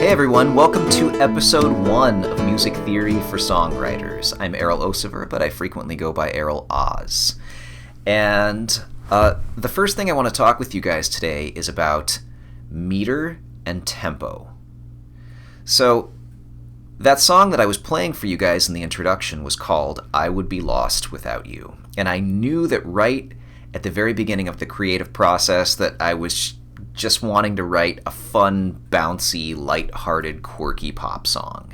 Hey everyone, welcome to episode 1 of Music Theory for Songwriters. I'm Erol Osiver, but I frequently go by Erol Oz. And the first thing I want to talk with you guys today is about meter and tempo. So, that song that I was playing for you guys in the introduction was called I Would Be Lost Without You. And I knew that right at the very beginning of the creative process that I was just wanting to write a fun, bouncy, light-hearted, quirky pop song.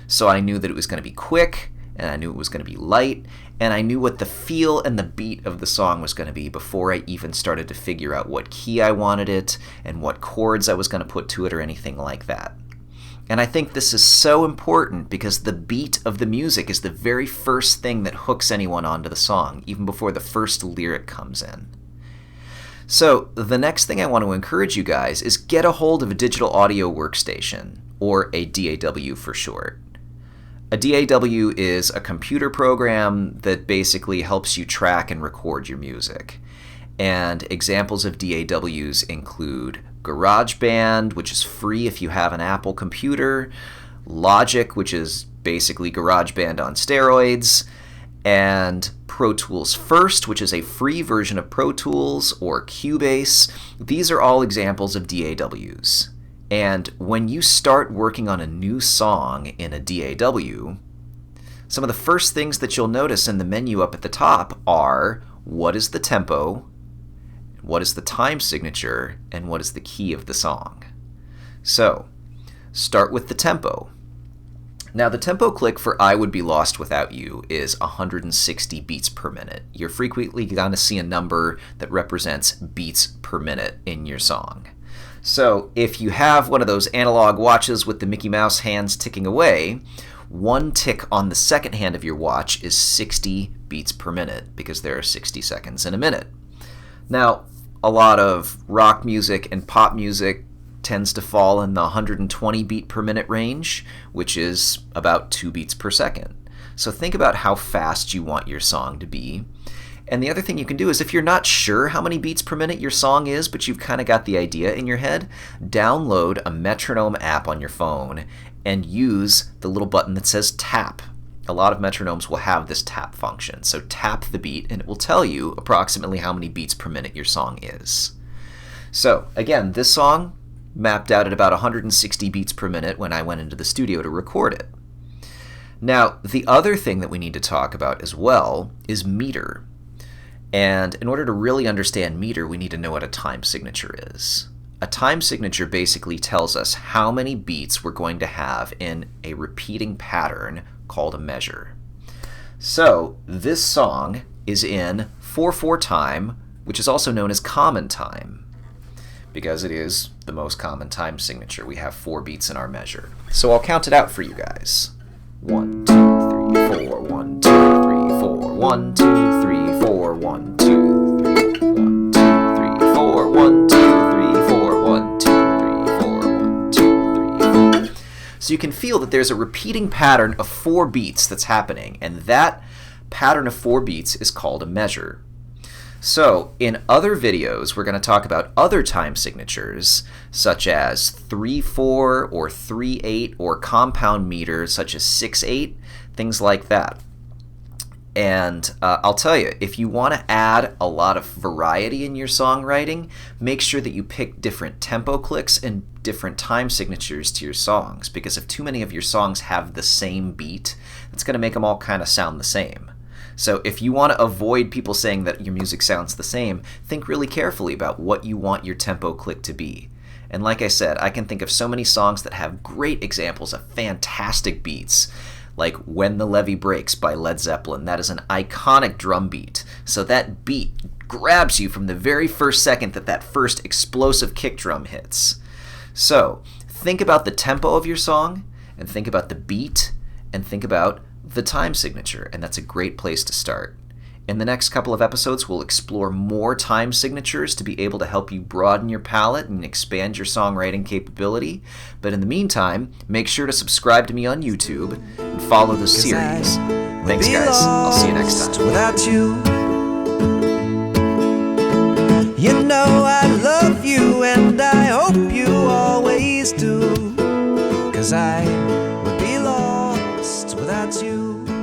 So I knew that it was going to be quick, and I knew it was going to be light, and I knew what the feel and the beat of the song was going to be before I even started to figure out what key I wanted it and what chords I was going to put to it or anything like that. And I think this is so important because the beat of the music is the very first thing that hooks anyone onto the song, even before the first lyric comes in. So the next thing I want to encourage you guys is get a hold of a Digital Audio Workstation, or a DAW for short. A DAW is a computer program that basically helps you track and record your music. And examples of DAWs include GarageBand, which is free if you have an Apple computer, Logic, which is basically GarageBand on steroids, and Pro Tools First, which is a free version of Pro Tools, or Cubase. These are all examples of DAWs. And when you start working on a new song in a DAW, some of the first things that you'll notice in the menu up at the top are what is the tempo, what is the time signature, and what is the key of the song. So, start with the tempo. Now, the tempo click for I Would Be Lost Without You is 160 beats per minute. You're frequently going to see a number that represents beats per minute in your song. So if you have one of those analog watches with the Mickey Mouse hands ticking away, one tick on the second hand of your watch is 60 beats per minute because there are 60 seconds in a minute. Now, a lot of rock music and pop music tends to fall in the 120 beat per minute range, which is about 2 beats per second. So think about how fast you want your song to be. And the other thing you can do is if you're not sure how many beats per minute your song is, but you've kind of got the idea in your head, download a metronome app on your phone and use the little button that says tap. A lot of metronomes will have this tap function. So tap the beat and it will tell you approximately how many beats per minute your song is. So again, this song mapped out at about 160 beats per minute when I went into the studio to record it. Now, the other thing that we need to talk about as well is meter. And in order to really understand meter, we need to know what a time signature is. A time signature basically tells us how many beats we're going to have in a repeating pattern called a measure. So, this song is in 4/4 time, which is also known as common time, because it is the most common time signature. We have 4 beats in our measure. So I'll count it out for you guys. 1, 2, 3, 4, 1, 2, 3, 4, 1, 2, 3, 4, 1, 2, 3, 1, 2, 3, 4, 1, 2, 3, 4, 1, 2, 3, 4, 1, 2, 3, 4. So you can feel that there's a repeating pattern of 4 beats that's happening, and that pattern of 4 beats is called a measure. So, in other videos, we're going to talk about other time signatures, such as 3/4 or 3/8, or compound meters, such as 6/8, things like that. And I'll tell you, if you want to add a lot of variety in your songwriting, make sure that you pick different tempo clicks and different time signatures to your songs, because if too many of your songs have the same beat, it's going to make them all kind of sound the same. So if you want to avoid people saying that your music sounds the same, think really carefully about what you want your tempo click to be. And like I said, I can think of so many songs that have great examples of fantastic beats, like When the Levee Breaks by Led Zeppelin. That is an iconic drum beat. So that beat grabs you from the very first second that that first explosive kick drum hits. So think about the tempo of your song, and think about the beat, and think about the time signature, and that's a great place to start. In the next couple of episodes, we'll explore more time signatures to be able to help you broaden your palette and expand your songwriting capability. But in the meantime, make sure to subscribe to me on YouTube and follow the series. Thanks, guys. I'll see you next time. Without you, you know I love you, and I hope you always do. 'cause I would be lost without you.